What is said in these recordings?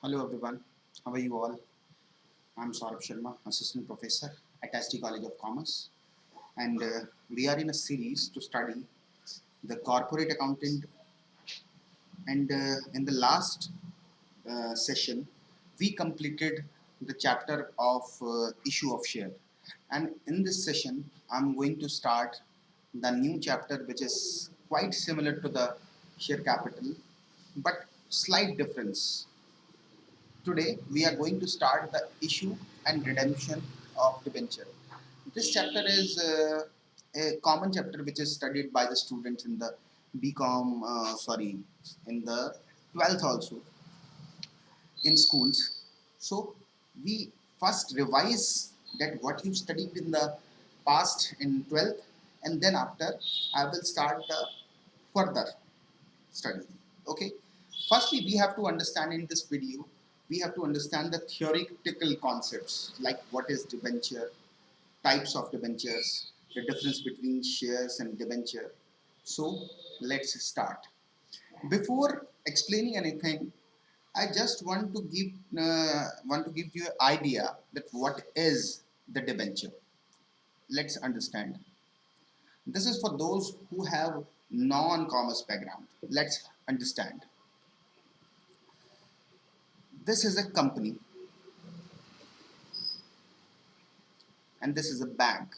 Hello everyone, how are you all? I'm Saurabh Sharma, Assistant Professor at ST College of Commerce, and we are in a series to study the corporate accountant. And in the last session, we completed the chapter of issue of share. And in this session, I'm going to start the new chapter, which is quite similar to the share capital, but slight difference. Today, we are going to start the issue and redemption of debenture. This chapter is a common chapter which is studied by the students in the BCom, in the 12th also in schools. So, we first revise that what you studied in the past in 12th, and then after I will start the further study. Okay, firstly we have to understand in this video, we have to understand the theoretical concepts like what is debenture, types of debentures, the difference between shares and debenture. So let's start. Before explaining anything, I just want to give you an idea that what is the debenture. Let's understand. This is for those who have non-commerce background. Let's understand. This is a company and this is a bank.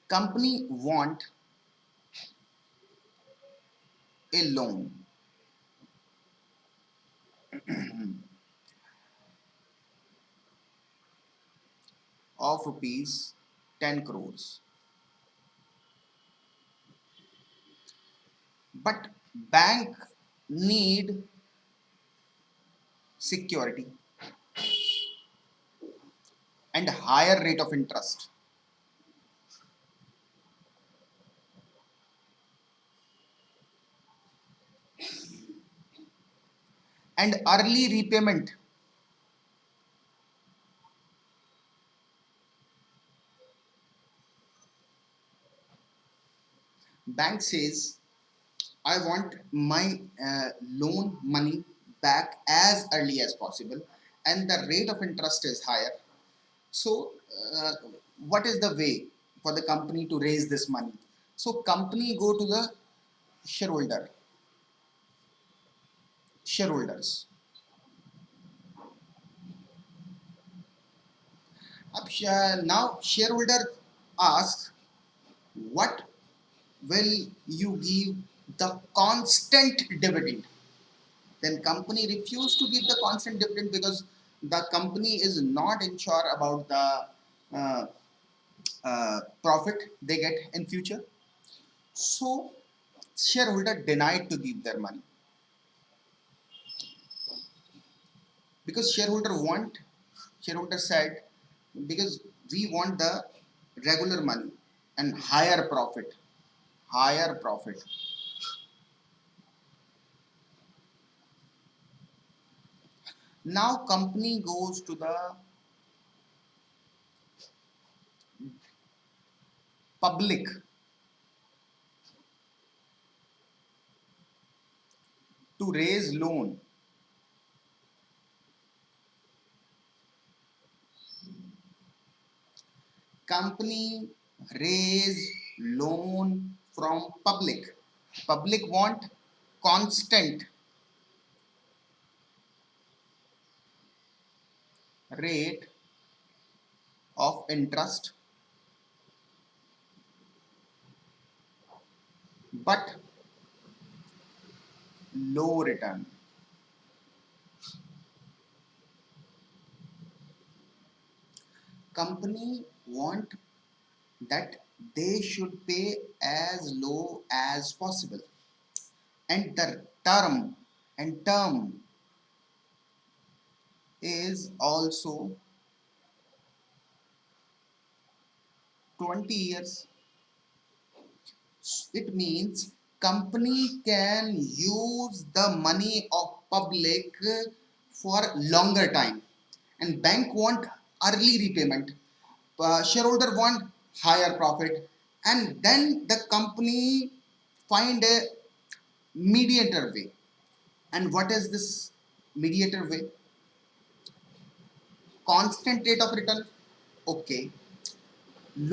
Company want a loan of rupees 10 crores. But bank need security and higher rate of interest and early repayment. Bank says I want my loan money back as early as possible and the rate of interest is higher. So, uh, what is the way for the company to raise this money? So, company go to the shareholder, shareholders. Now, shareholder asks, what will you give the constant dividend? Then company refuse to give the constant dividend because the company is not sure about the uh, profit they get in future. So shareholder denied to give their money because shareholder said because we want the regular money and higher profit. Now company goes to the public to raise loan. Company raise loan from public want constant rate of interest but low return. Company want that they should pay as low as possible and the term is also 20 years. It means company can use the money of public for longer time and bank want early repayment, shareholder want higher profit, and then the company find a mediator way. And what is this mediator way? Constant rate of return. Okay, rate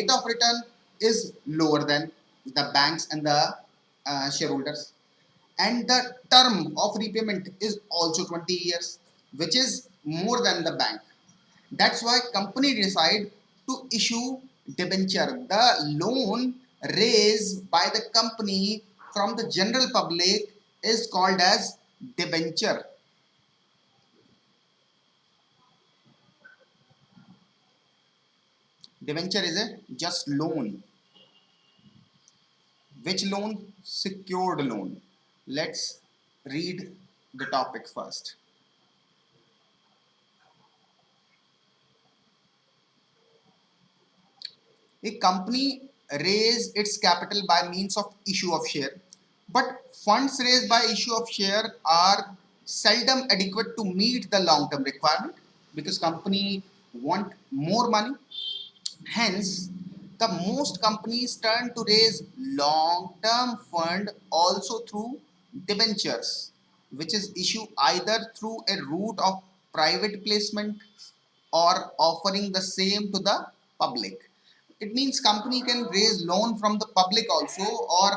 of return is lower than the banks and the shareholders, and the term of repayment is also 20 years, which is more than the bank. That's why company decide to issue debenture. The loan raised by the company from the general public is called as debenture. Debenture is a just loan. Which loan? Secured loan. Let's read the topic first. A company raise its capital by means of issue of share, but funds raised by issue of share are seldom adequate to meet the long term requirement because company want more money. Hence, the most companies turn to raise long term fund also through debentures, which is issued either through a route of private placement or offering the same to the public. It means company can raise loan from the public also, or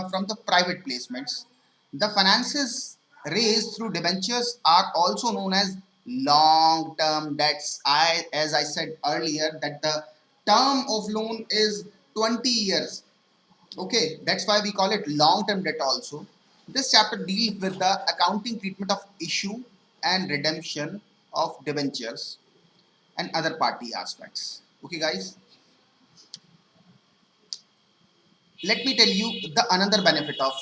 from the private placements. The finances raised through debentures are also known as long term debts. As I said earlier, that the term of loan is 20 years. Okay, that's why we call it long term debt also. This chapter deals with the accounting treatment of issue and redemption of debentures and other party aspects. Okay, guys, let me tell you the another benefit of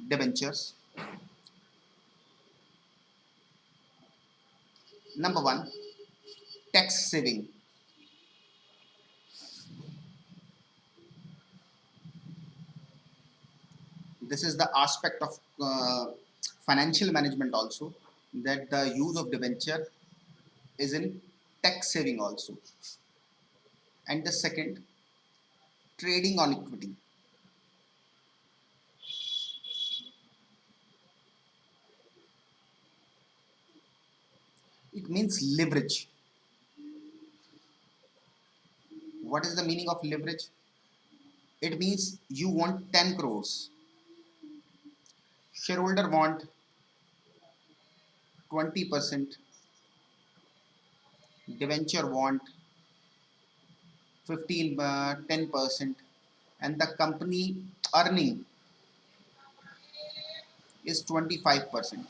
debentures. Number one, tax saving. This is the aspect of financial management also, that the use of debenture is in tax saving also. And the second, trading on equity. It means leverage. What is the meaning of leverage? It means you want 10 crores, shareholder want 20%, debenture want 10%, and the company earning is 25%.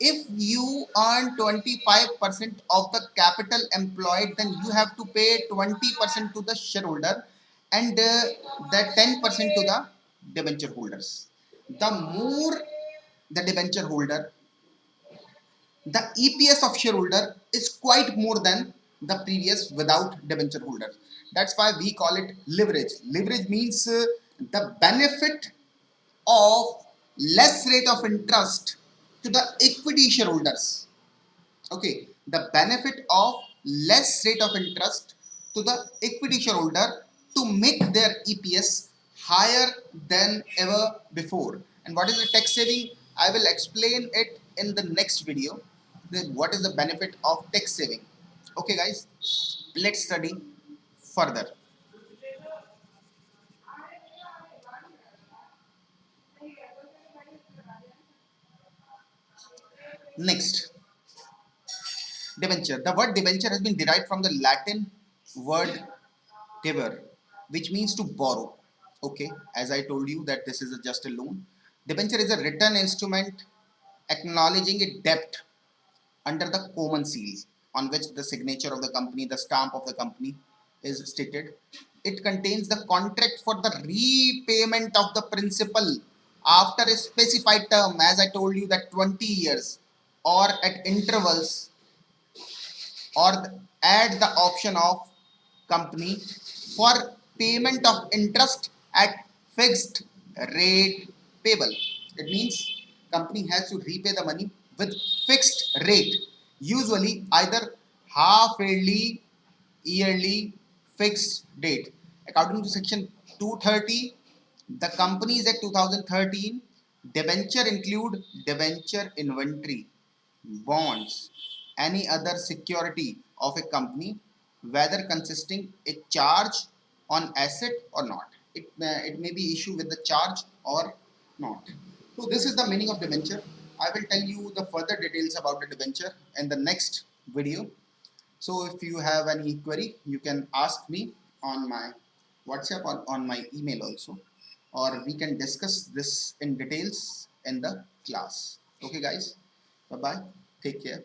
If you earn 25% of the capital employed, then you have to pay 20% to the shareholder, and the 10% to the debenture holders. The more the debenture holder, the EPS of shareholder is quite more than the previous without debenture holder. That's why we call it leverage. Leverage means the benefit of less rate of interest to the equity shareholders. Okay, the benefit of less rate of interest to the equity shareholder to make their EPS higher than ever before. And what is the tax saving? I will explain it in the next video. What is the benefit of tax saving? Okay, guys, let's study further. Next, debenture. The word debenture has been derived from the Latin word deber, which means to borrow. Okay, as I told you that this is just a loan. Debenture is a written instrument acknowledging a debt under the common seal, on which the signature of the company, the stamp of the company is stated. It contains the contract for the repayment of the principal after a specified term, as I told you, that 20 years, or at intervals, or at the option of company for payment of interest at fixed rate payable. It means company has to repay the money with fixed rate, usually either half yearly, yearly, fixed date. According to section 230, the Companies Act 2013, debenture include debenture inventory, bonds, any other security of a company, whether consisting a charge on asset or not. It may be issue with the charge or not. So this is the meaning of debenture. I will tell you the further details about the debenture in the next video. So if you have any query, you can ask me on my WhatsApp or on my email also, or we can discuss this in details in the class. Okay guys, bye bye, take care.